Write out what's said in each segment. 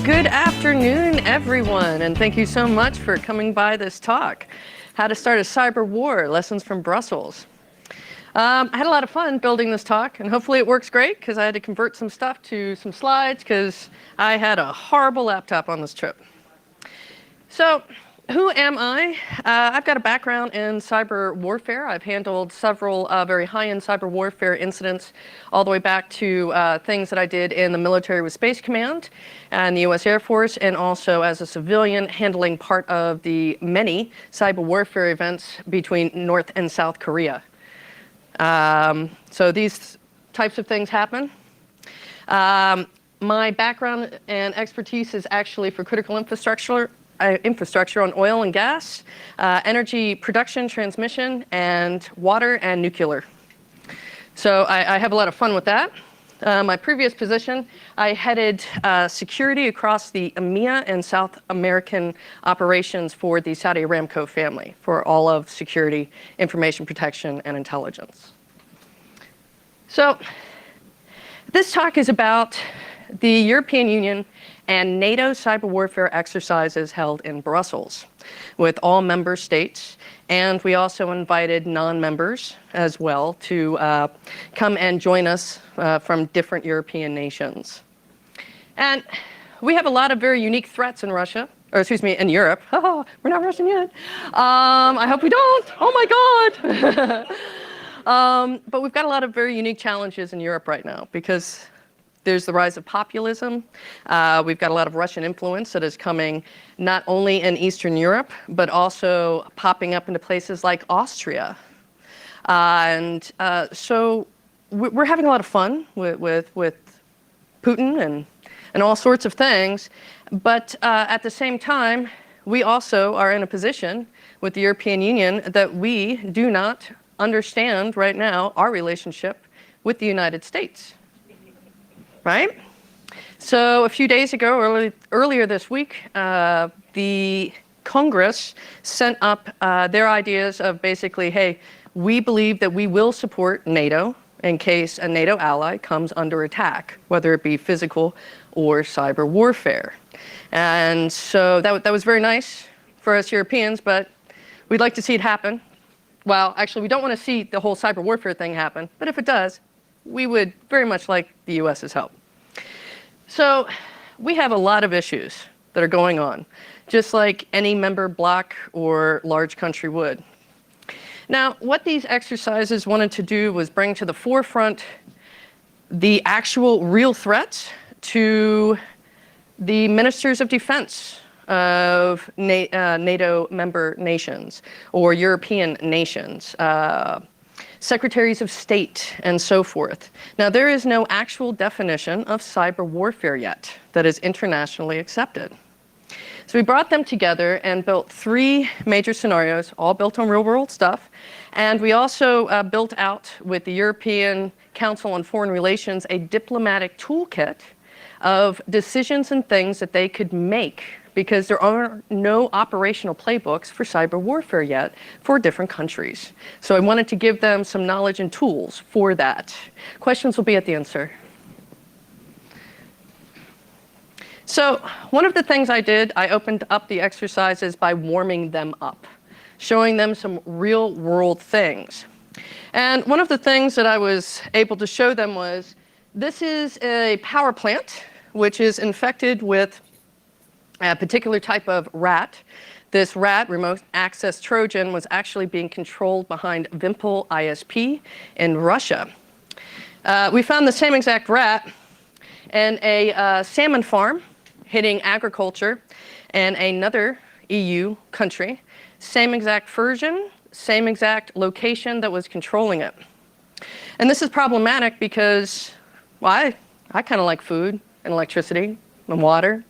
Good afternoon, everyone, and thank you so much for coming by this talk, How to Start a Cyber War, Lessons from Brussels. I had a lot of fun building this talk, and hopefully it works great, because I had to convert some stuff to some slides, because I had a horrible laptop on this trip. So, who am I? I've got a background in cyber warfare. I've handled several very high-end cyber warfare incidents, all the way back to things that I did in the military with Space Command and the US Air Force, and also as a civilian handling part of the many cyber warfare events between North and South Korea. So these types of things happen. My background and expertise is actually for critical infrastructure on oil and gas, energy production, transmission, and water and nuclear. So I have a lot of fun with that. My previous position, I headed security across the EMEA and South American operations for the Saudi Aramco family, for all of security, information protection, and intelligence. So this talk is about the European Union and NATO cyber warfare exercises held in Brussels with all member states. And we also invited non-members as well to come and join us from different European nations. And we have a lot of very unique threats in Russia, or excuse me, in Europe. Oh, we're not Russian yet. I hope we don't. Oh my God. But we've got a lot of very unique challenges in Europe right now, because there's the rise of populism. We've got a lot of Russian influence that is coming not only in Eastern Europe, but also popping up into places like Austria. So we're having a lot of fun with Putin and all sorts of things. But at the same time, we also are in a position with the European Union that we do not understand right now our relationship with the United States. Right? So a few days ago, earlier this week, the Congress sent up their ideas of basically, hey, we believe that we will support NATO in case a NATO ally comes under attack, whether it be physical or cyber warfare. And so that was very nice for us Europeans, but we'd like to see it happen. Well, actually, we don't want to see the whole cyber warfare thing happen, but if it does, we would very much like the US's help. So we have a lot of issues that are going on, just like any member bloc or large country would. Now, what these exercises wanted to do was bring to the forefront the actual real threats to the ministers of defense of NATO member nations or European nations. Secretaries of state, and so forth. Now, there is no actual definition of cyber warfare yet that is internationally accepted. So we brought them together and built 3 major scenarios, all built on real-world stuff. And we also built out with the European Council on Foreign Relations a diplomatic toolkit of decisions and things that they could make, because there are no operational playbooks for cyber warfare yet for different countries. So I wanted to give them some knowledge and tools for that. Questions will be at the end, sir. So one of the things I did, I opened up the exercises by warming them up, showing them some real world things. And one of the things that I was able to show them was, this is a power plant, which is infected with a particular type of rat. This rat, remote access Trojan, was actually being controlled behind Vimpel ISP in Russia. We found the same exact rat in a salmon farm hitting agriculture in another EU country. Same exact version, same exact location that was controlling it. And this is problematic because, well, I kind of like food and electricity and water.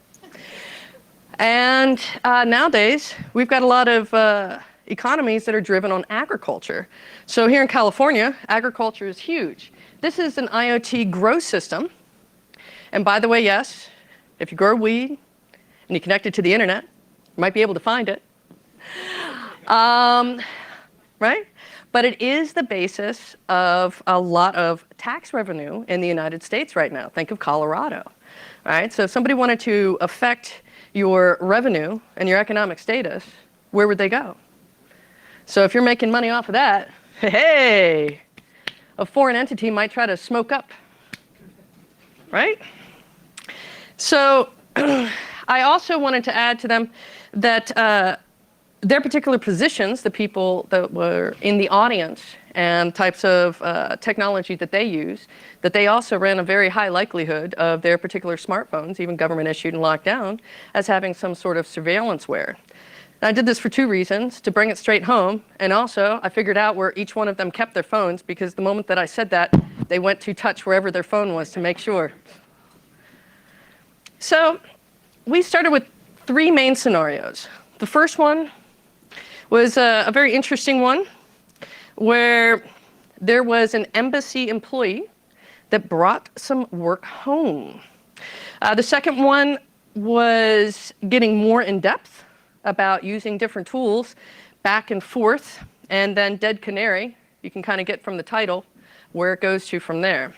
And nowadays, we've got a lot of economies that are driven on agriculture. So here in California, agriculture is huge. This is an IoT grow system. And by the way, yes, if you grow weed and you connect it to the internet, you might be able to find it. Right? But it is the basis of a lot of tax revenue in the United States right now. Think of Colorado. right? So if somebody wanted to affect your revenue and your economic status, where would they go? So if you're making money off of that, hey, a foreign entity might try to smoke up, right? So I also wanted to add to them that their particular positions, the people that were in the audience and types of technology that they use, that they also ran a very high likelihood of their particular smartphones, even government issued and locked down, as having some sort of surveillanceware. And I did this for two reasons: to bring it straight home, and also I figured out where each one of them kept their phones, because the moment that I said that, they went to touch wherever their phone was to make sure. So we started with three main scenarios. The first one was a very interesting one, where there was an embassy employee that brought some work home. The second one was getting more in depth about using different tools back and forth, and then dead canary, you can kind of get from the title where it goes to from there.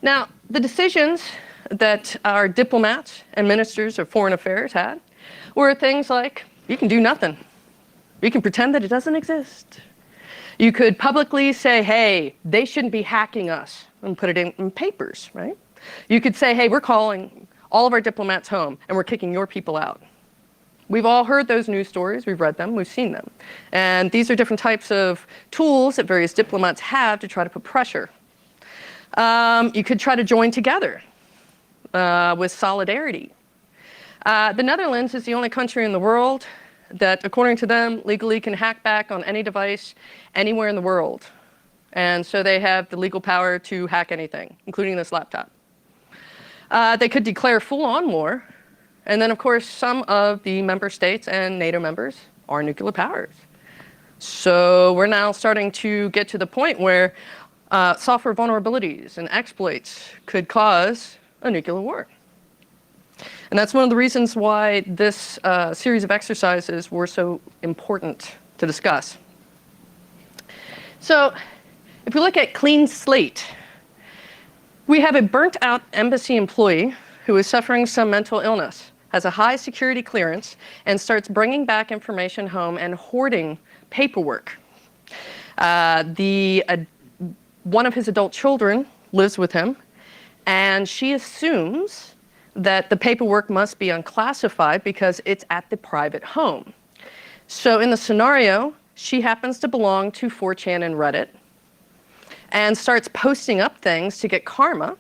Now, the decisions that our diplomats and ministers of foreign affairs had were things like, you can do nothing. You can pretend that it doesn't exist. You could publicly say, hey, they shouldn't be hacking us, and put it in papers, right? You could say, hey, we're calling all of our diplomats home, and we're kicking your people out. We've all heard those news stories. We've read them. We've seen them. And these are different types of tools that various diplomats have to try to put pressure. You could try to join together with solidarity. The Netherlands is the only country in the world that, according to them, legally can hack back on any device anywhere in the world. And so they have the legal power to hack anything, including this laptop. They could declare full-on war. And then, of course, some of the member states and NATO members are nuclear powers. So we're now starting to get to the point where software vulnerabilities and exploits could cause a nuclear war. And that's one of the reasons why this series of exercises were so important to discuss. So if we look at clean slate, we have a burnt-out embassy employee who is suffering some mental illness, has a high security clearance, and starts bringing back information home and hoarding paperwork. One of his adult children lives with him, and she assumes that the paperwork must be unclassified because it's at the private home. So in the scenario, she happens to belong to 4chan and Reddit, and starts posting up things to get karma.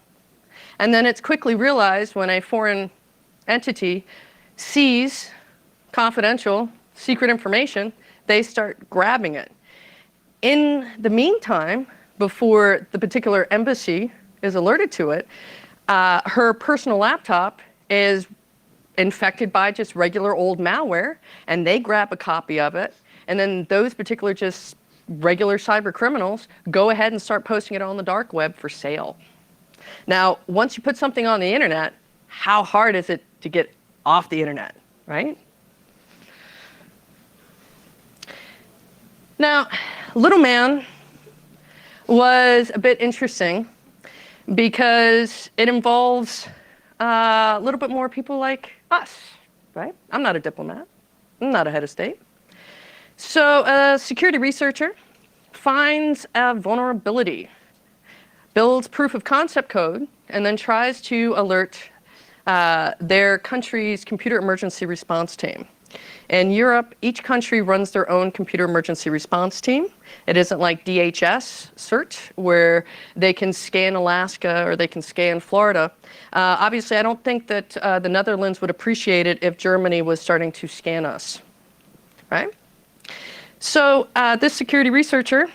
And then it's quickly realized when a foreign entity sees confidential, secret information, they start grabbing it. In the meantime, before the particular embassy is alerted to it, her personal laptop is infected by just regular old malware, and they grab a copy of it, and then those particular just regular cyber criminals go ahead and start posting it on the dark web for sale. Now, once you put something on the internet, how hard is it to get off the internet, right? Now, Little Man was a bit interesting because it involves a little bit more people like us, right? I'm not a diplomat. I'm not a head of state. So a security researcher finds a vulnerability, builds proof of concept code, and then tries to alert their country's computer emergency response team. In Europe, each country runs their own computer emergency response team. It isn't like DHS CERT, where they can scan Alaska or they can scan Florida. Obviously, I don't think that the Netherlands would appreciate it if Germany was starting to scan us, right? So this security researcher,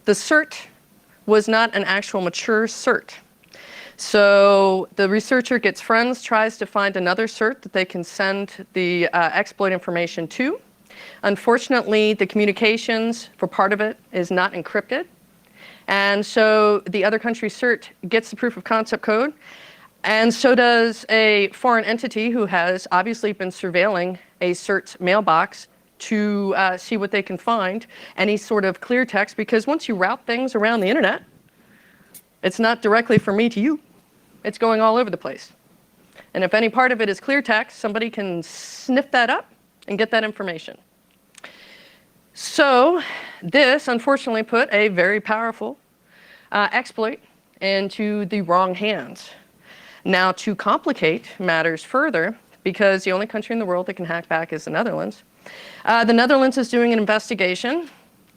the CERT was not an actual mature CERT. So the researcher gets friends, tries to find another CERT that they can send the exploit information to. Unfortunately, the communications for part of it is not encrypted. And so the other country's CERT gets the proof of concept code, and so does a foreign entity who has obviously been surveilling a CERT's mailbox to see what they can find, any sort of clear text, because once you route things around the internet, it's not directly from me to you. It's going all over the place, And if any part of it is clear text, somebody can sniff that up and get that information. So this, unfortunately, put a very powerful exploit into the wrong hands. Now, to complicate matters further, because the only country in the world that can hack back is the Netherlands, the Netherlands is doing an investigation,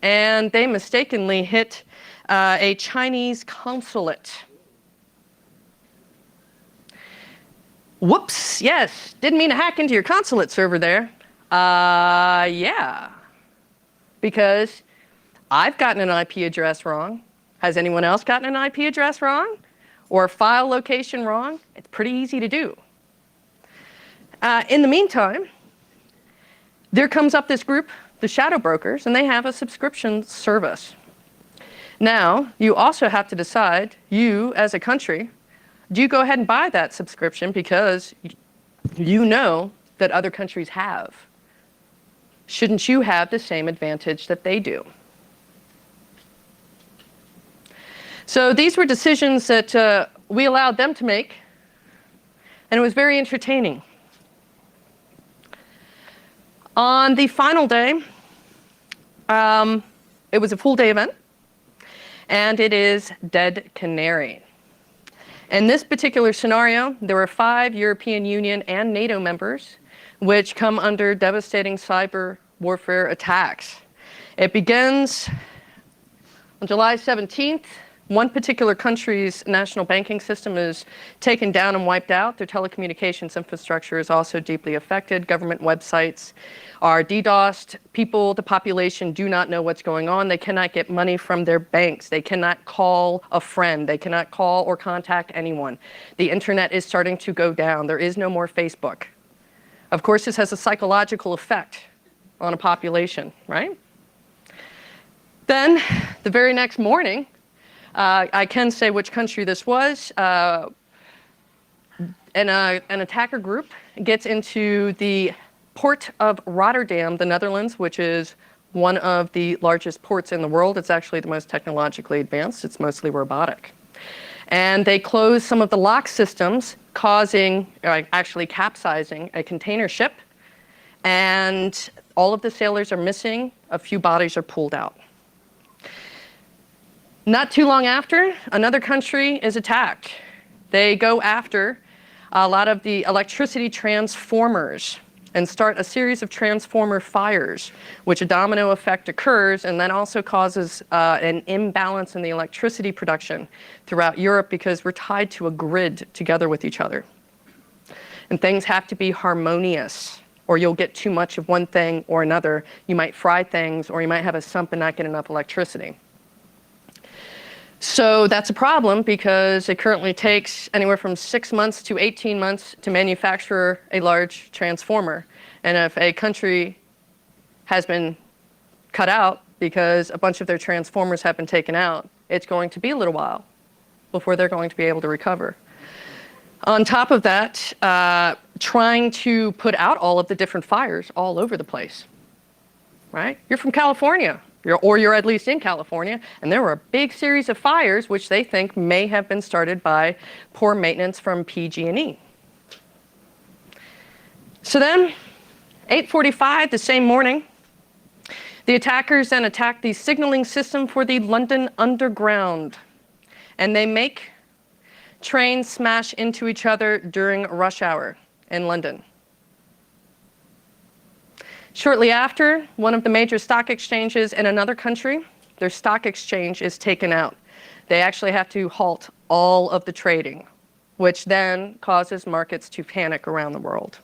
and they mistakenly hit a Chinese consulate. Whoops, yes, didn't mean to hack into your consulate server there. Yeah, because I've gotten an IP address wrong. Has anyone else gotten an IP address wrong? Or a file location wrong? It's pretty easy to do. In the meantime, there comes up this group, the shadow brokers, and they have a subscription service. Now, you also have to decide, you as a country, do you go ahead and buy that subscription because you know that other countries have? Shouldn't you have the same advantage that they do? So these were decisions that we allowed them to make, and it was very entertaining. On the final day, it was a full-day event, and it is Dead Canary. In this particular scenario, there were 5 European Union and NATO members which come under devastating cyber warfare attacks. It begins on July 17th. One particular country's national banking system is taken down and wiped out. Their telecommunications infrastructure is also deeply affected. Government websites are DDoSed. People, the population, do not know what's going on. They cannot get money from their banks. They cannot call a friend. They cannot call or contact anyone. The internet is starting to go down. There is no more Facebook. Of course, this has a psychological effect on a population, right? Then, the very next morning, I can say which country this was. An attacker group gets into the port of Rotterdam, the Netherlands, which is one of the largest ports in the world. It's actually the most technologically advanced. It's mostly robotic. And they close some of the lock systems, causing, actually capsizing a container ship. And all of the sailors are missing. A few bodies are pulled out. Not too long after, another country is attacked. They go after a lot of the electricity transformers and start a series of transformer fires, which a domino effect occurs, and that also causes an imbalance in the electricity production throughout Europe because we're tied to a grid together with each other. And things have to be harmonious, or you'll get too much of one thing or another. You might fry things, or you might have a sump and not get enough electricity. So that's a problem because it currently takes anywhere from 6 months to 18 months to manufacture a large transformer. And if a country has been cut out because a bunch of their transformers have been taken out, it's going to be a little while before they're going to be able to recover. On top of that, trying to put out all of the different fires all over the place, right? You're from California. Or you're at least in California, and there were a big series of fires which they think may have been started by poor maintenance from PG&E. So then, 8:45 the same morning, the attackers then attack the signaling system for the London Underground, and they make trains smash into each other during rush hour in London. Shortly after, one of the major stock exchanges in another country, their stock exchange is taken out. They actually have to halt all of the trading, which then causes markets to panic around the world.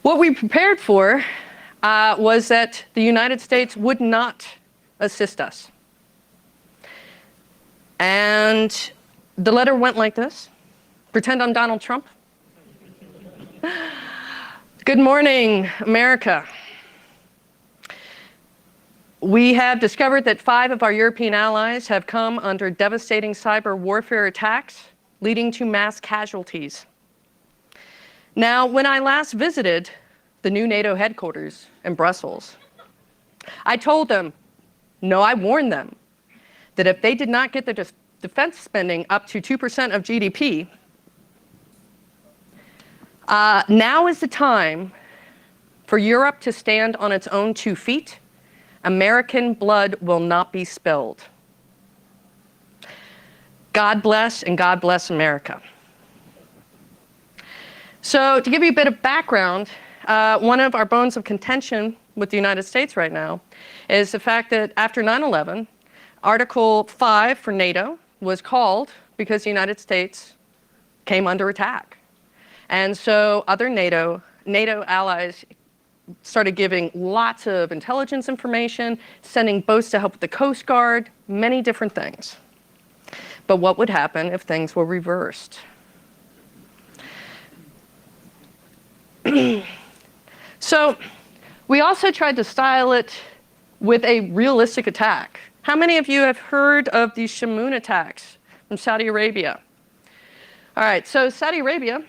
What we prepared for was that the United States would not assist us. And the letter went like this. Pretend I'm Donald Trump. Good morning, America. We have discovered that 5 of our European allies have come under devastating cyber warfare attacks, leading to mass casualties. Now, when I last visited the new NATO headquarters in Brussels, I told them, no, I warned them, that if they did not get defense spending up to 2% of GDP, now is the time for Europe to stand on its own 2 feet. American blood will not be spilled. God bless, and God bless America. So to give you a bit of background, one of our bones of contention with the United States right now is the fact that after 9/11, Article 5 for NATO was called because the United States came under attack. And so other NATO allies started giving lots of intelligence information, sending boats to help with the Coast Guard, many different things. But what would happen if things were reversed? So we also tried to style it with a realistic attack. How many of you have heard of the Shamoon attacks from Saudi Arabia? All right, so Saudi Arabia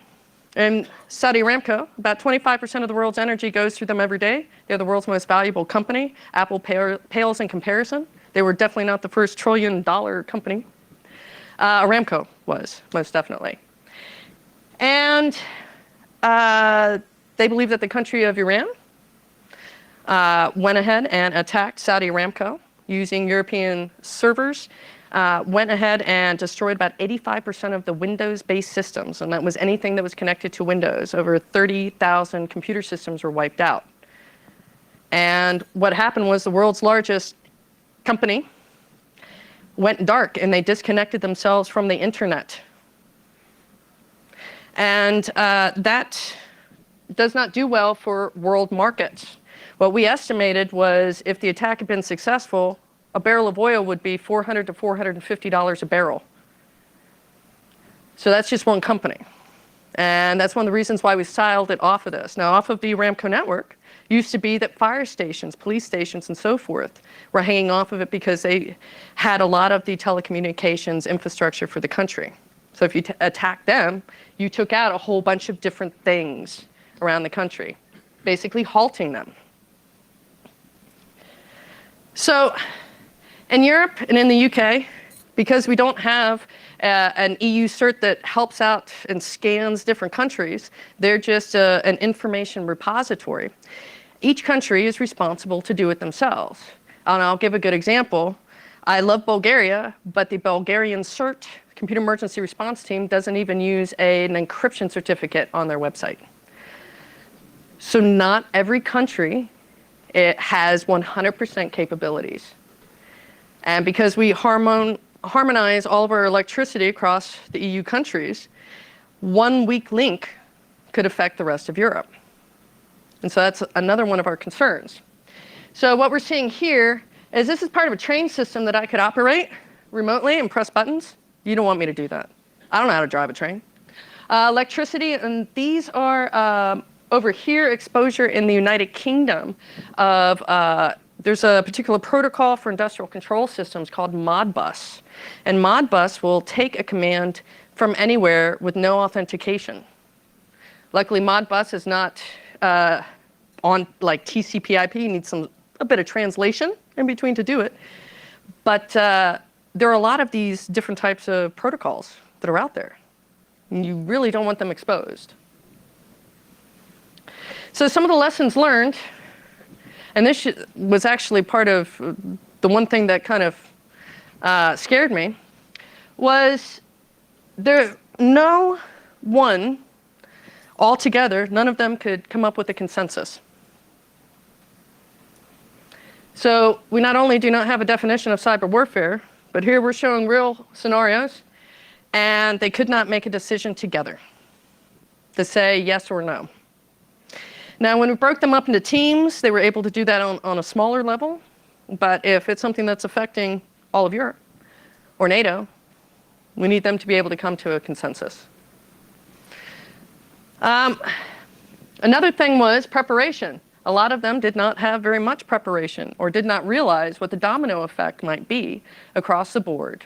and Saudi Aramco, about 25% of the world's energy goes through them every day. They're the world's most valuable company. Apple pales in comparison. They were definitely not the first trillion-dollar company. Aramco was, most definitely. And they believe that the country of Iran went ahead and attacked Saudi Aramco using European servers, went ahead and destroyed about 85% of the Windows-based systems, and that was anything that was connected to Windows. Over 30,000 computer systems were wiped out. And what happened was the world's largest company went dark, and they disconnected themselves from the internet. And that does not do well for world markets. What we estimated was if the attack had been successful, a barrel of oil would be $400 to $450 a barrel. So that's just one company. And that's one of the reasons why we styled it off of this. Now, off of the Aramco network used to be that fire stations, police stations, and so forth were hanging off of it because they had a lot of the telecommunications infrastructure for the country. So if you attacked them, you took out a whole bunch of different things around the country, basically halting them. So in Europe and in the UK, because we don't have an EU cert that helps out and scans different countries, they're just an information repository. Each country is responsible to do it themselves. And I'll give a good example. I love Bulgaria, but the Bulgarian CERT, Computer Emergency Response Team, doesn't even use an encryption certificate on their website. So not every country has 100% capabilities. And because we harmonize all of our electricity across the EU countries, one weak link could affect the rest of Europe. And so that's another one of our concerns. So what we're seeing here is this is part of a train system that I could operate remotely and press buttons. You don't want me to do that. I don't know how to drive a train. Electricity, and these are over here exposure in the United Kingdom of there's a particular protocol for industrial control systems called Modbus. And Modbus will take a command from anywhere with no authentication. Luckily, Modbus is not on like TCP/IP. You need a bit of translation in between to do it. But there are a lot of these different types of protocols that are out there. And you really don't want them exposed. So some of the lessons learned, and this was actually part of the one thing that kind of scared me, was no one altogether, none of them could come up with a consensus. So we not only do not have a definition of cyber warfare, but here we're showing real scenarios, and they could not make a decision together to say yes or no. Now, when we broke them up into teams, they were able to do that on a smaller level. But if it's something that's affecting all of Europe or NATO, we need them to be able to come to a consensus. Another thing was preparation. A lot of them did not have very much preparation or did not realize what the domino effect might be across the board.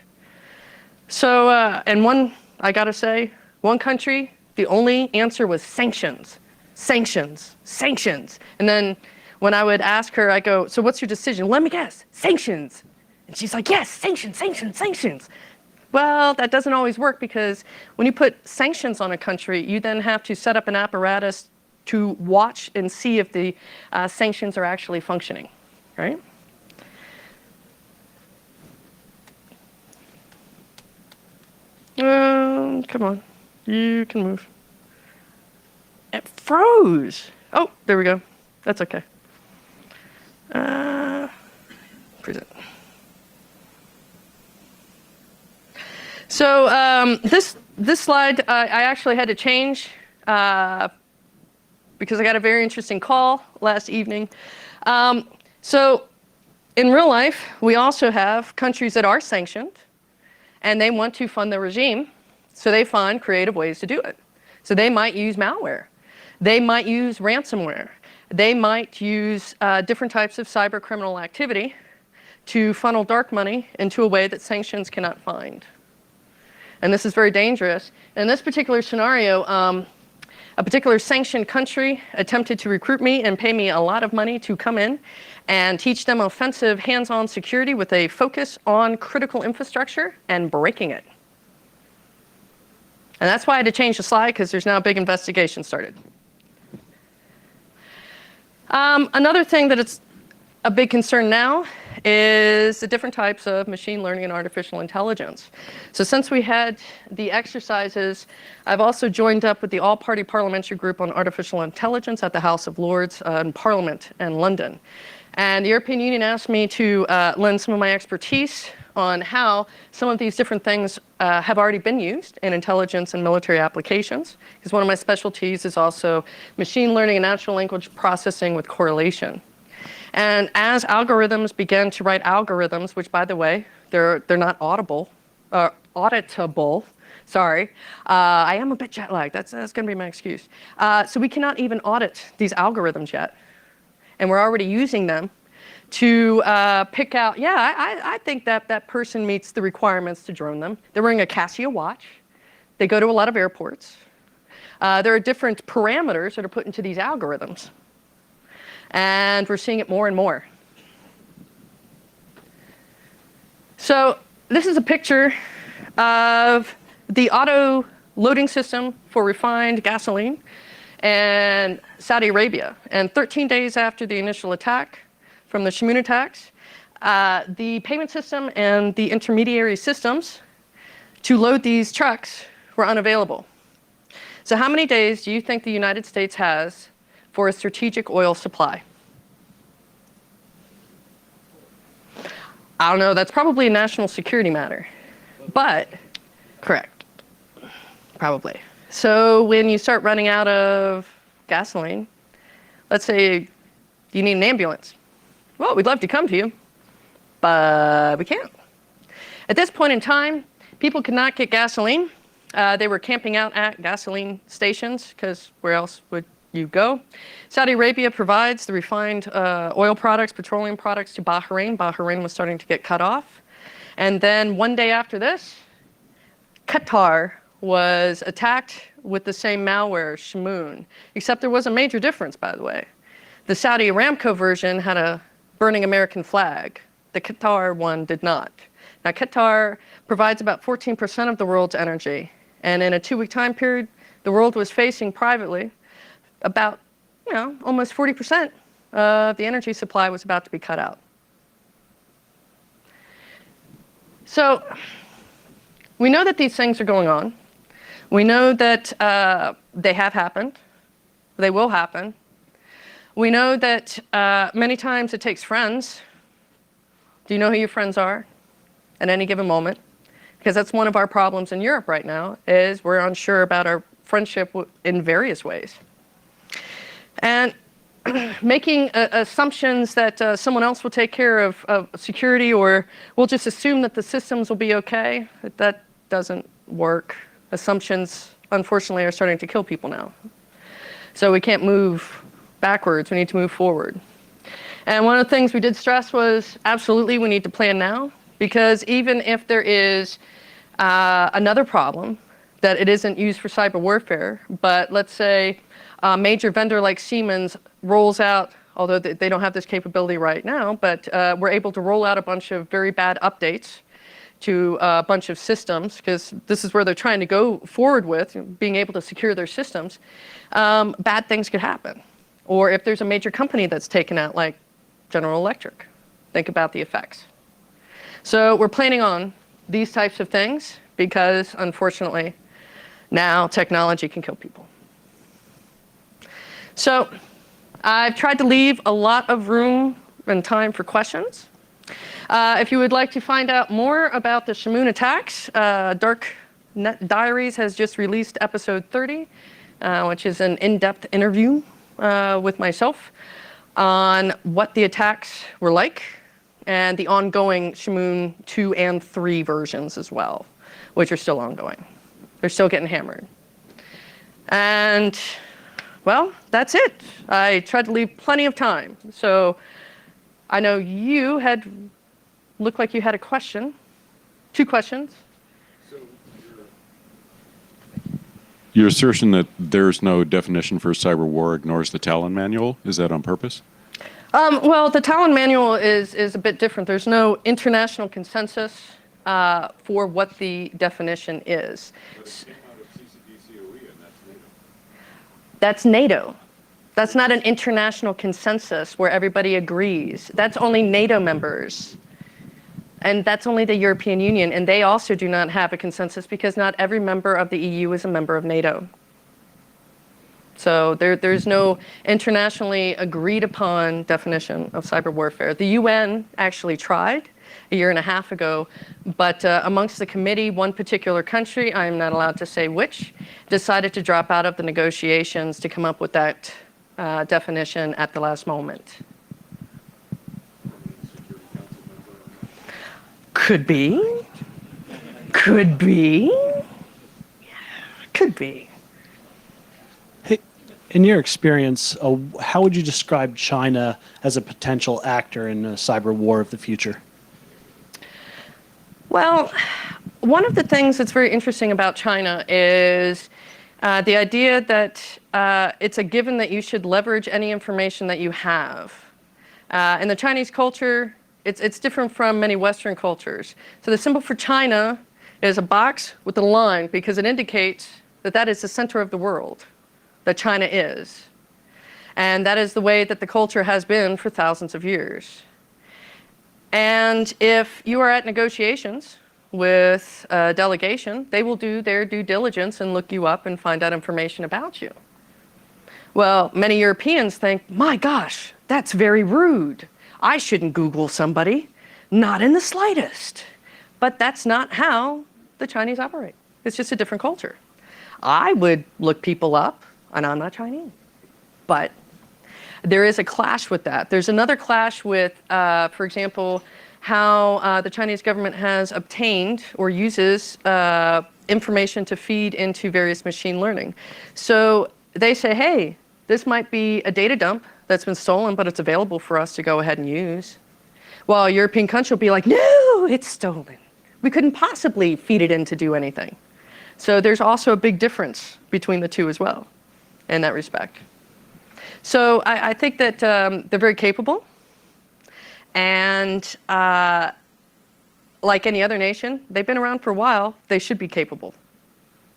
So, and I gotta say, one country, the only answer was sanctions. Sanctions, sanctions. And then when I would ask her, I go, so what's your decision? Let me guess, sanctions. And she's like, yes, sanctions, sanctions, sanctions. Well, that doesn't always work because when you put sanctions on a country, you then have to set up an apparatus to watch and see if the sanctions are actually functioning, right? Come on, you can move. It froze. Oh, there we go. That's okay. Present. So this slide I actually had to change because I got a very interesting call last evening. So in real life, we also have countries that are sanctioned, and they want to fund the regime, so they find creative ways to do it. So they might use malware. They might use ransomware. They might use different types of cyber criminal activity to funnel dark money into a way that sanctions cannot find. And this is very dangerous. In this particular scenario, a particular sanctioned country attempted to recruit me and pay me a lot of money to come in and teach them offensive hands-on security with a focus on critical infrastructure and breaking it. And that's why I had to change the slide, because there's now a big investigation started. Another thing that it's a big concern now is the different types of machine learning and artificial intelligence. So since we had the exercises, I've also joined up with the all-party parliamentary group on artificial intelligence at the House of Lords in Parliament in London. And the European Union asked me to lend some of my expertise on how some of these different things have already been used in intelligence and military applications, because one of my specialties is also machine learning and natural language processing with correlation. And as algorithms began to write algorithms, which, by the way, they're not auditable. Sorry, I am a bit jet lagged. That's going to be my excuse. So we cannot even audit these algorithms yet, and we're already using them to pick out. Yeah, I think that person meets the requirements to drone them. They're wearing a Casio watch. They go to a lot of airports. There are different parameters that are put into these algorithms. And we're seeing it more and more. So this is a picture of the auto loading system for refined gasoline in Saudi Arabia. And 13 days after the initial attack from the Shamoon attacks, the payment system and the intermediary systems to load these trucks were unavailable. So how many days do you think the United States has for a strategic oil supply? I don't know, that's probably a national security matter, but correct, probably. So when you start running out of gasoline, let's say you need an ambulance. Well, we'd love to come to you, but we can't. At this point in time, people could not get gasoline. They were camping out at gasoline stations, because where else would you go? Saudi Arabia provides the refined oil products, petroleum products to Bahrain. Bahrain was starting to get cut off. And then one day after this, Qatar was attacked with the same malware, Shamoon, except there was a major difference, by the way. The Saudi Aramco version had a burning American flag. The Qatar one did not. Now, Qatar provides about 14% of the world's energy. And in a 2-week time period, the world was facing privately about, almost 40% of the energy supply was about to be cut out. So we know that these things are going on. We know that they have happened. They will happen. We know that many times it takes friends. Do you know who your friends are at any given moment? Because that's one of our problems in Europe right now, is we're unsure about our friendship in various ways. And making assumptions that someone else will take care of security, or we'll just assume that the systems will be okay, that doesn't work. Assumptions, unfortunately, are starting to kill people now. So we can't move backwards, we need to move forward. And one of the things we did stress was, absolutely, we need to plan now, because even if there is another problem, that it isn't used for cyber warfare, but let's say a major vendor like Siemens rolls out, although they don't have this capability right now, but we're able to roll out a bunch of very bad updates to a bunch of systems, because this is where they're trying to go forward with, being able to secure their systems, bad things could happen. Or if there's a major company that's taken out, like General Electric, think about the effects. So we're planning on these types of things because, unfortunately, now technology can kill people. So I've tried to leave a lot of room and time for questions. If you would like to find out more about the Shamoon attacks, Dark Net Diaries has just released episode 30, which is an in-depth interview with myself on what the attacks were like and the ongoing Shamoon 2 and 3 versions as well, which are still ongoing. They're still getting hammered. And, well, that's it. I tried to leave plenty of time. So I know you looked like you had a question, 2 questions. So your assertion that there's no definition for cyber war ignores the Talon manual, is that on purpose? Well, the Talon manual is a bit different. There's no international consensus for what the definition is. But it came out of CCP-COE, and that's NATO. That's NATO. That's not an international consensus where everybody agrees. That's only NATO members. And that's only the European Union. And they also do not have a consensus because not every member of the EU is a member of NATO. So there's no internationally agreed upon definition of cyber warfare. The UN actually tried a year and a half ago, but amongst the committee, one particular country, I am not allowed to say which, decided to drop out of the negotiations to come up with that definition at the last moment. Could be. Could be. Could be. Hey, in your experience, how would you describe China as a potential actor in a cyber war of the future? Well, one of the things that's very interesting about China is the idea that it's a given that you should leverage any information that you have. In the Chinese culture, it's different from many Western cultures. So the symbol for China is a box with a line because it indicates that that is the center of the world, that China is. And that is the way that the culture has been for thousands of years. And if you are at negotiations with a delegation, they will do their due diligence and look you up and find out information about you. Well, many Europeans think, my gosh, that's very rude. I shouldn't Google somebody, not in the slightest. But that's not how the Chinese operate. It's just a different culture. I would look people up, and I'm not Chinese. But there is a clash with that. There's another clash with, for example, how the Chinese government has obtained or uses information to feed into various machine learning. So they say, hey, this might be a data dump that's been stolen, but it's available for us to go ahead and use. While a European country will be like, no, it's stolen. We couldn't possibly feed it in to do anything. So there's also a big difference between the two as well in that respect. So I think that they're very capable. And like any other nation, they've been around for a while. They should be capable,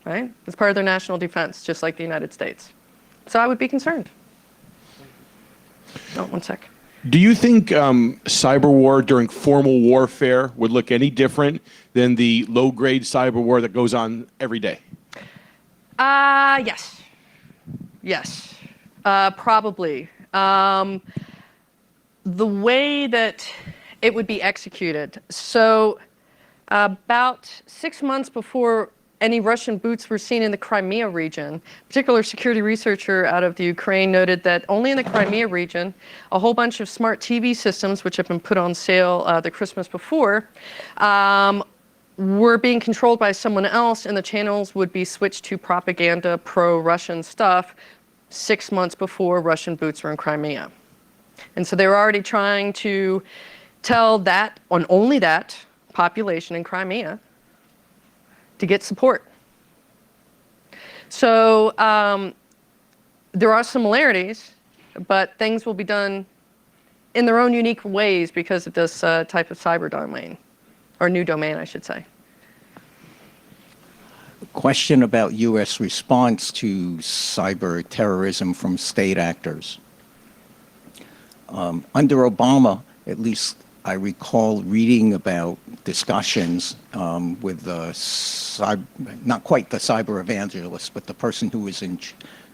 right? It's part of their national defense, just like the United States. So I would be concerned. Oh, one sec. Do you think cyber war during formal warfare would look any different than the low-grade cyber war that goes on every day? Yes. Yes, probably. The way that it would be executed. So about 6 months before any Russian boots were seen in the Crimea region, a particular security researcher out of the Ukraine noted that only in the Crimea region, a whole bunch of smart TV systems, which have been put on sale the Christmas before, were being controlled by someone else, and the channels would be switched to propaganda, pro-Russian stuff 6 months before Russian boots were in Crimea. And so they were already trying to tell that, on only that population in Crimea, to get support. So there are similarities, but things will be done in their own unique ways because of this type of cyber domain. or new domain, I should say. Question about U.S. response to cyber terrorism from state actors. Under Obama, at least I recall reading about discussions with not quite the cyber evangelist, but the person who was in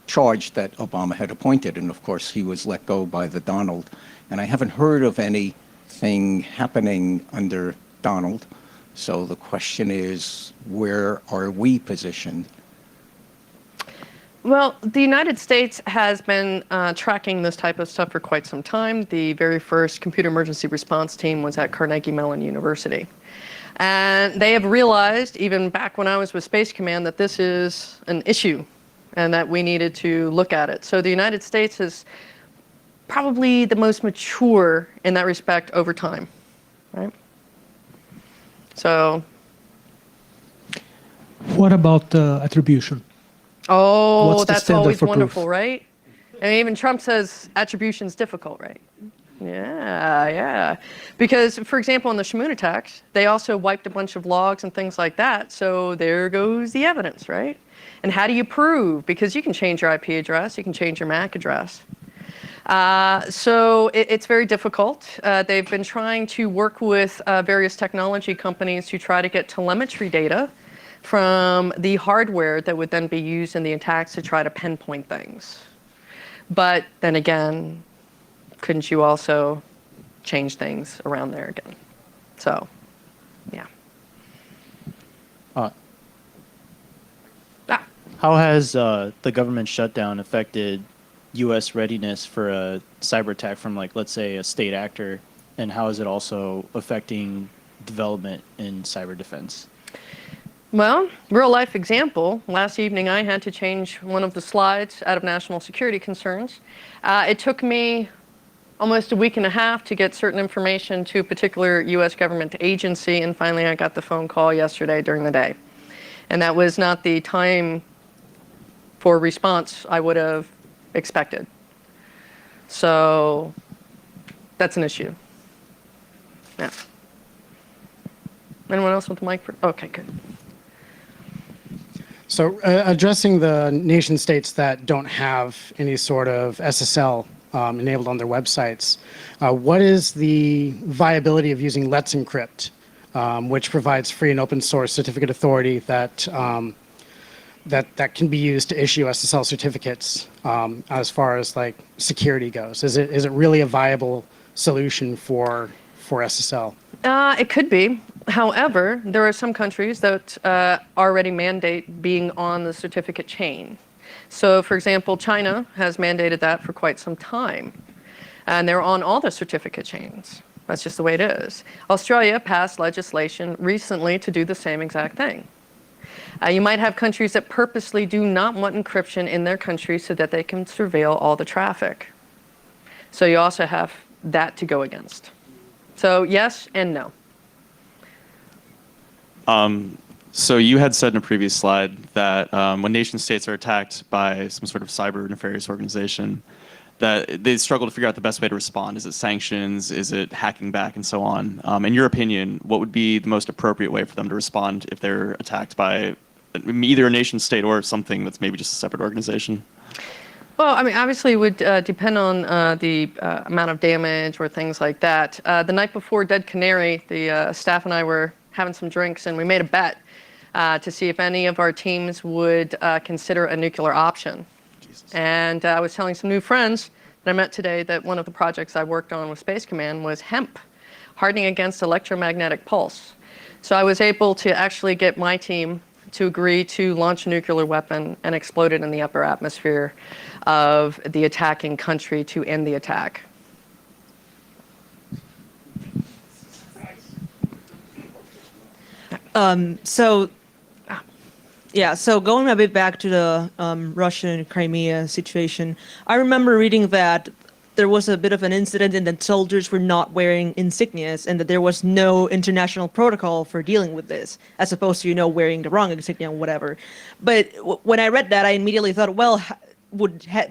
charge that Obama had appointed. And of course, he was let go by the Donald. And I haven't heard of anything happening under Donald. So the question is, where are we positioned? Well, the United States has been tracking this type of stuff for quite some time. The very first computer emergency response team was at Carnegie Mellon University. And they have realized, even back when I was with Space Command, that this is an issue and that we needed to look at it. So the United States is probably the most mature in that respect over time, right? So. What about attribution? Oh, What's the that's standard always for wonderful, proof? right? And even Trump says attribution's difficult, right? Yeah, yeah. Because, for example, in the Shamoon attacks, they also wiped a bunch of logs and things like that. So there goes the evidence, right? And how do you prove? Because you can change your IP address, you can change your MAC address. So it's very difficult. They've been trying to work with various technology companies to try to get telemetry data from the hardware that would then be used in the attacks to try to pinpoint things. But then again, couldn't you also change things around there again? So, yeah. How has the government shutdown affected U.S. readiness for a cyber attack from, like, let's say, a state actor, and how is it also affecting development in cyber defense? Well, real life example, last evening I had to change one of the slides out of national security concerns. It took me almost a week and a half to get certain information to a particular U.S. government agency, and finally I got the phone call yesterday during the day. And that was not the time for response I would have expected. So that's an issue. Yeah. Anyone else with the mic? Okay, good. So addressing the nation states that don't have any sort of SSL enabled on their websites, what is the viability of using Let's Encrypt, which provides free and open source certificate authority that that can be used to issue SSL certificates as far as like security goes? Is it really a viable solution for SSL? It could be. However, there are some countries that already mandate being on the certificate chain. So, for example, China has mandated that for quite some time. And they're on all the certificate chains. That's just the way it is. Australia passed legislation recently to do the same exact thing. You might have countries that purposely do not want encryption in their country so that they can surveil all the traffic. So you also have that to go against. So yes and no. So you had said in a previous slide that when nation states are attacked by some sort of cyber nefarious organization, that they struggle to figure out the best way to respond. Is it sanctions? Is it hacking back and so on? In your opinion, what would be the most appropriate way for them to respond if they're attacked by either a nation state or something that's maybe just a separate organization? Well, I mean, obviously it would depend on the amount of damage or things like that. The night before Dead Canary, the staff and I were having some drinks and we made a bet to see if any of our teams would consider a nuclear option. And I was telling some new friends that I met today that one of the projects I worked on with Space Command was hemp, hardening against electromagnetic pulse. So I was able to actually get my team to agree to launch a nuclear weapon and explode it in the upper atmosphere of the attacking country to end the attack. So going a bit back to the Russian Crimea situation, I remember reading that there was a bit of an incident and that soldiers were not wearing insignias and that there was no international protocol for dealing with this, as opposed to, wearing the wrong insignia or whatever. But when I read that, I immediately thought, well,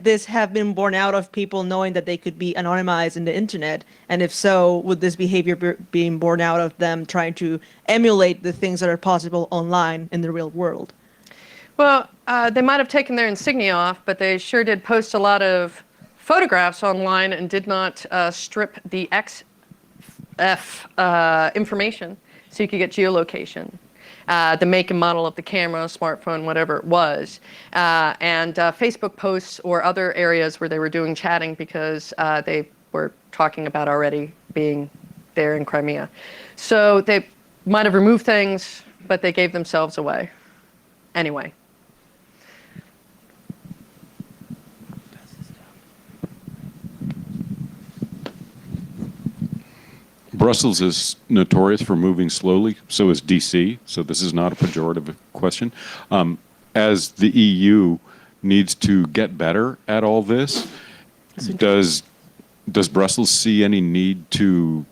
this have been born out of people knowing that they could be anonymized in the internet? And if so, would this behavior being born out of them trying to emulate the things that are possible online in the real world? Well, they might have taken their insignia off, but they sure did post a lot of photographs online and did not strip the XF information so you could get geolocation. The make and model of the camera, smartphone, whatever it was, and Facebook posts or other areas where they were doing chatting because they were talking about already being there in Crimea. So they might have removed things, but they gave themselves away. Anyway. Brussels is notorious for moving slowly, so is DC, so this is not a pejorative question. As the EU needs to get better at all this, does Brussels see any need to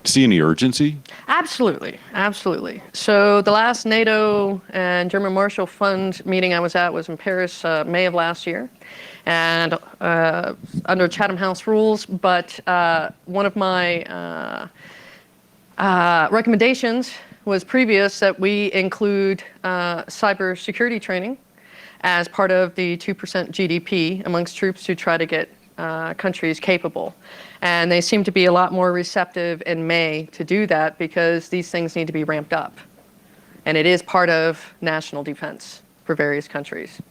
see any urgency? Absolutely, absolutely. So the last NATO and German Marshall Fund meeting I was at was in Paris, May of last year, and under Chatham House rules. But one of my recommendations was previous that we include cybersecurity training as part of the 2% GDP amongst troops to try to get countries capable. And they seem to be a lot more receptive in May to do that because these things need to be ramped up. And it is part of national defense for various countries.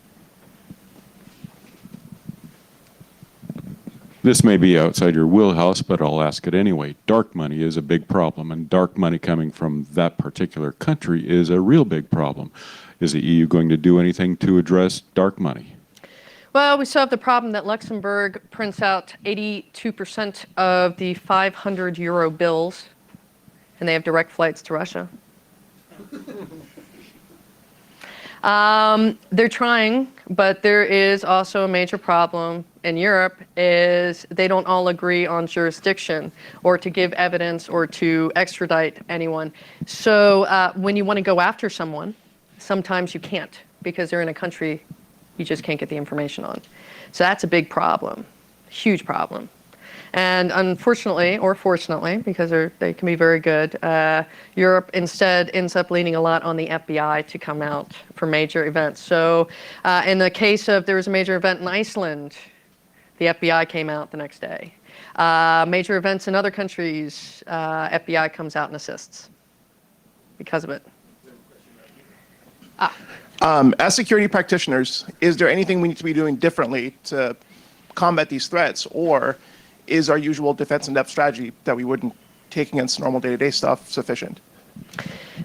This may be outside your wheelhouse, but I'll ask it anyway. Dark money is a big problem, and dark money coming from that particular country is a real big problem. Is the EU going to do anything to address dark money? Well, we still have the problem that Luxembourg prints out 82% of the 500 euro bills, and they have direct flights to Russia. They're trying, but there is also a major problem in Europe is they don't all agree on jurisdiction or to give evidence or to extradite anyone. So when you want to go after someone, sometimes you can't because they're in a country you just can't get the information on. So that's a big problem, huge problem. And unfortunately, or fortunately, because they can be very good, Europe instead ends up leaning a lot on the FBI to come out for major events. So in the case of there was a major event in Iceland, the FBI came out the next day. Major events in other countries, FBI comes out and assists because of it. As security practitioners, is there anything we need to be doing differently to combat these threats, or is our usual defense in depth strategy that we wouldn't take against normal day-to-day stuff sufficient?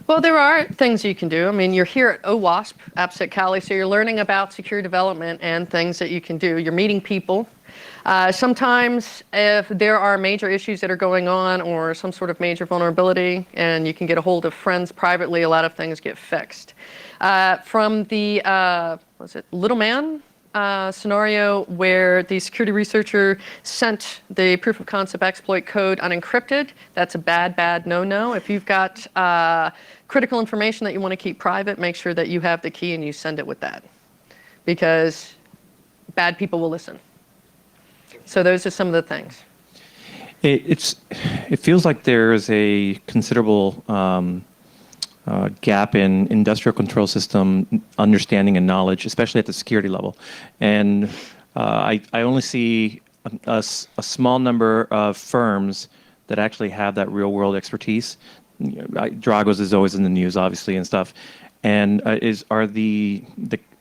Well, there are things you can do. I mean, you're here at OWASP, AppSec Cali, so you're learning about security development and things that you can do. You're meeting people. Sometimes if there are major issues that are going on or some sort of major vulnerability and you can get a hold of friends privately, a lot of things get fixed. From the, Little Man scenario where the security researcher sent the proof of concept exploit code unencrypted, that's a bad no-no. If you've got critical information that you want to keep private, make sure that you have the key and you send it with that because bad people will listen. So those are some of the things. It feels like there's a considerable gap in industrial control system understanding and knowledge, especially at the security level. And I only see a small number of firms that actually have that real world expertise. Dragos is always in the news, obviously, and stuff. And is the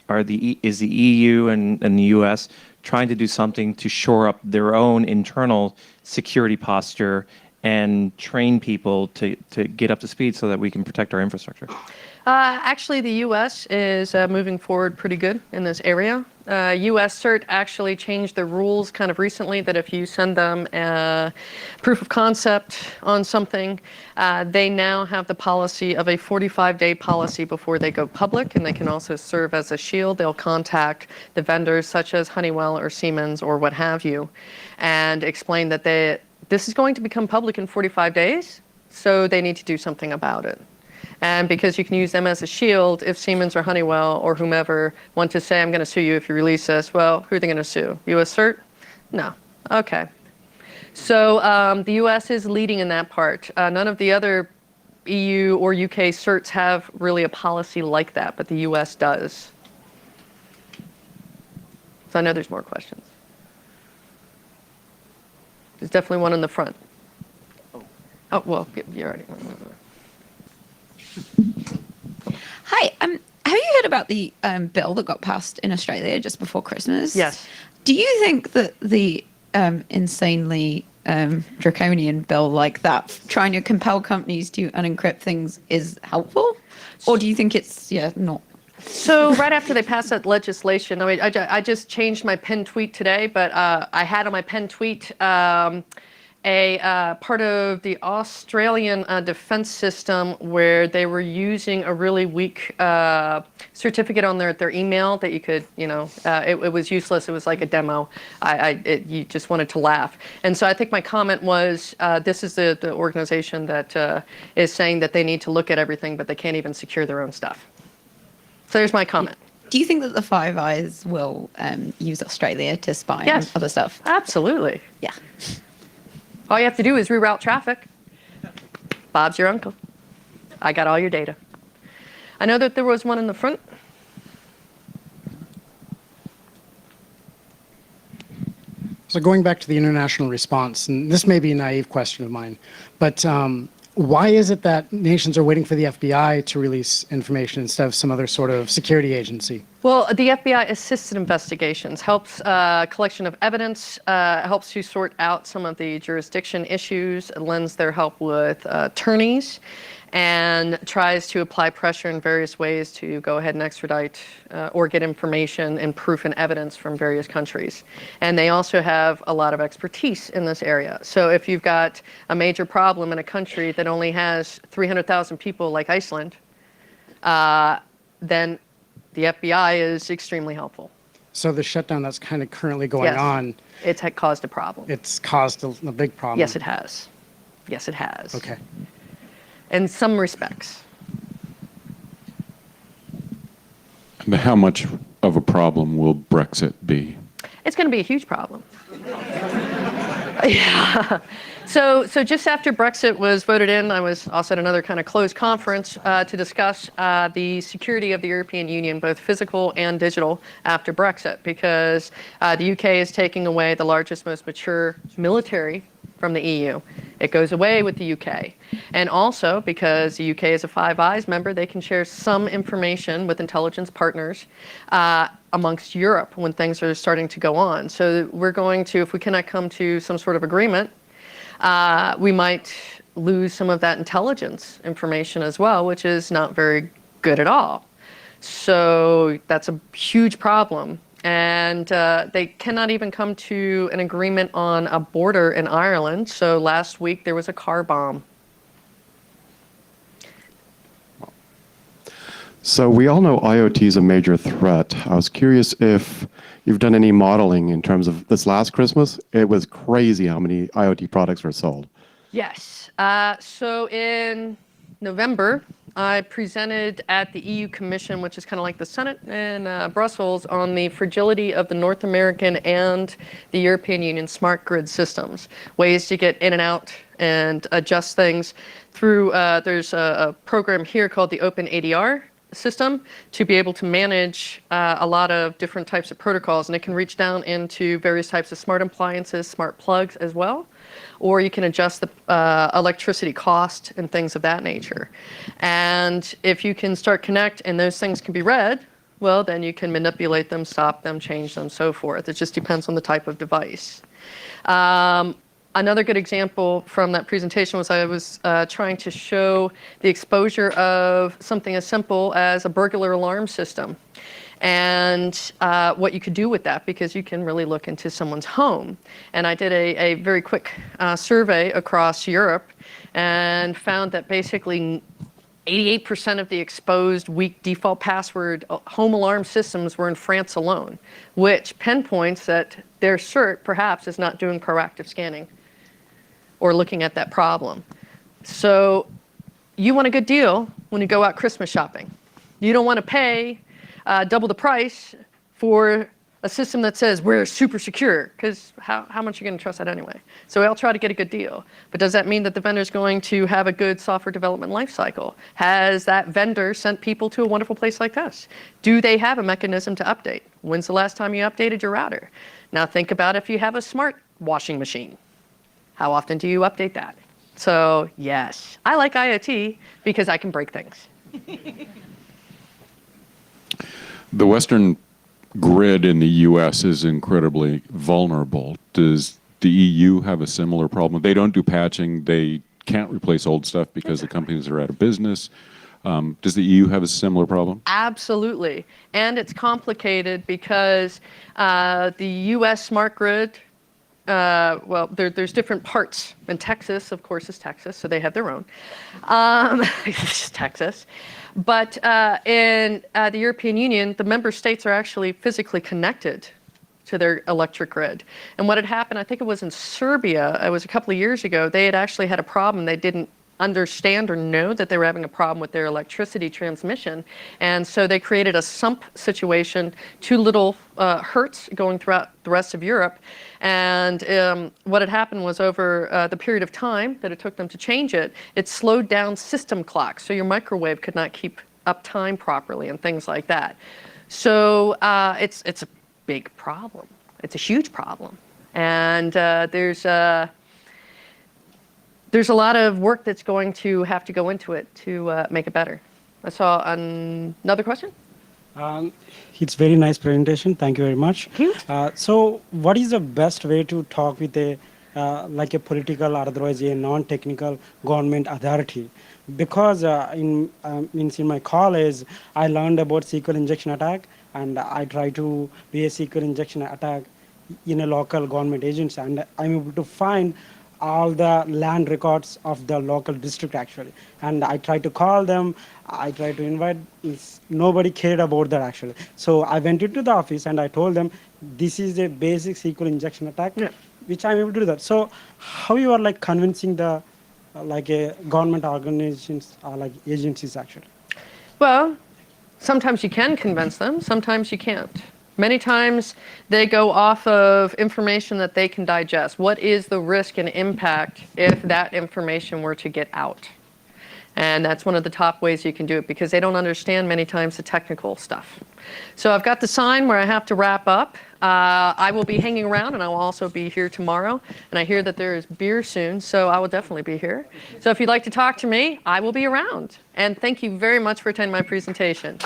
EU and the US trying to do something to shore up their own internal security posture and train people to get up to speed so that we can protect our infrastructure? Actually, the U.S. is moving forward pretty good in this area. U.S. CERT actually changed the rules kind of recently that if you send them a proof of concept on something, they now have the policy of a 45-day policy before they go public, and they can also serve as a shield. They'll contact the vendors such as Honeywell or Siemens or what have you and explain that this is going to become public in 45 days, so they need to do something about it. And because you can use them as a shield, if Siemens or Honeywell or whomever want to say, I'm going to sue you if you release this, well, who are they going to sue? US CERT? No. Okay. So the US is leading in that part. None of the other EU or UK certs have really a policy like that, but the US does. So I know there's more questions. There's definitely one in the front. Oh, well, you already. Hi. Have you heard about the bill that got passed in Australia just before Christmas? Yes. Do you think that the insanely draconian bill like that, trying to compel companies to unencrypt things, is helpful? Or do you think it's, not? So right after they passed that legislation, I mean, I just changed my pinned tweet today, but I had on my pinned tweet a part of the Australian defense system where they were using a really weak certificate on their email that you could, it was useless. It was like a demo. You just wanted to laugh. And so I think my comment was, this is the organization that is saying that they need to look at everything, but they can't even secure their own stuff. So there's my comment. Do you think that the Five Eyes will use Australia to spy on other stuff? Absolutely. Yeah. All you have to do is reroute traffic. Bob's your uncle. I got all your data. I know that there was one in the front. So going back to the international response, and this may be a naive question of mine, but why is it that nations are waiting for the FBI to release information instead of some other sort of security agency? Well, the FBI assists in investigations, helps collection of evidence, helps to sort out some of the jurisdiction issues, lends their help with attorneys, and tries to apply pressure in various ways to go ahead and extradite or get information and proof and evidence from various countries. And they also have a lot of expertise in this area. So if you've got a major problem in a country that only has 300,000 people like Iceland, then the FBI is extremely helpful. So the shutdown that's kind of currently going on, it's had caused a problem. it's caused a big problem. Yes, it has. Yes, it has. Okay. In some respects. And how much of a problem will Brexit be? It's going to be a huge problem. Yeah. So just after Brexit was voted in, I was also at another kind of closed conference to discuss the security of the European Union, both physical and digital, after Brexit, because the UK is taking away the largest, most mature military from the EU. It goes away with the UK. And also because the UK is a Five Eyes member, they can share some information with intelligence partners amongst Europe when things are starting to go on. So we're going to, if we cannot come to some sort of agreement, we might lose some of that intelligence information as well, which is not very good at all. So that's a huge problem. And they cannot even come to an agreement on a border in Ireland. So last week there was a car bomb. So we all know IoT is a major threat. I was curious if you've done any modeling in terms of this last Christmas. It was crazy how many IoT products were sold. Yes. So in November, I presented at the EU Commission, which is kind of like the Senate in Brussels, on the fragility of the North American and the European Union smart grid systems, ways to get in and out and adjust things through, there's a program here called the Open ADR system to be able to manage a lot of different types of protocols, and it can reach down into various types of smart appliances, smart plugs as well, or you can adjust the electricity cost and things of that nature. And if you can start connect and those things can be read, well, then you can manipulate them, stop them, change them, so forth. It just depends on the type of device. Another good example from that presentation was I was trying to show the exposure of something as simple as a burglar alarm system and what you could do with that, because you can really look into someone's home. And I did a very quick survey across Europe and found that basically 88% of the exposed weak default password home alarm systems were in France alone, which pinpoints that their CERT perhaps is not doing proactive scanning or looking at that problem. So you want a good deal when you go out Christmas shopping. You don't want to pay double the price for a system that says we're super secure, because how much are you going to trust that anyway? So I'll try to get a good deal. But does that mean that the vendor's going to have a good software development lifecycle? Has that vendor sent people to a wonderful place like this? Do they have a mechanism to update? When's the last time you updated your router? Now think about if you have a smart washing machine. How often do you update that? So yes, I like IoT because I can break things. The Western grid in the U.S. is incredibly vulnerable. Does the EU have a similar problem? They don't do patching. They can't replace old stuff because the companies are out of business. Does the EU have a similar problem? Absolutely. And it's complicated because the U.S. smart grid, well, there's different parts. And Texas, of course, is Texas, so they have their own. It's Texas. But in the European Union, the member states are actually physically connected to their electric grid. And what had happened, I think it was in Serbia, it was a couple of years ago, they had actually had a problem. They didn't understand or know that they were having a problem with their electricity transmission. And so they created a sump situation, two little hertz going throughout the rest of Europe. And what had happened was over the period of time that it took them to change it, it slowed down system clocks. So your microwave could not keep up time properly and things like that. So it's a big problem. It's a huge problem. And there's a lot of work that's going to have to go into it to make it better. I saw another question. It's very nice presentation. Thank you very much. So what is the best way to talk with a like a political or otherwise a non-technical government authority? Because in my college, I learned about SQL injection attack, and I try to be a SQL injection attack in a local government agency, and I'm able to find all the land records of the local district actually. And I tried to call them, I tried to invite, nobody cared about that actually. So I went into the office and I told them, this is a basic SQL injection attack, which I'm able to do that. So how you are like convincing the like a government organizations or like agencies actually? Well, sometimes you can convince them, sometimes you can't. Many times they go off of information that they can digest. What is the risk and impact if that information were to get out? And that's one of the top ways you can do it, because they don't understand many times the technical stuff. So I've got the sign where I have to wrap up. I will be hanging around, and I will also be here tomorrow. And I hear that there is beer soon, so I will definitely be here. So if you'd like to talk to me, I will be around. And thank you very much for attending my presentation.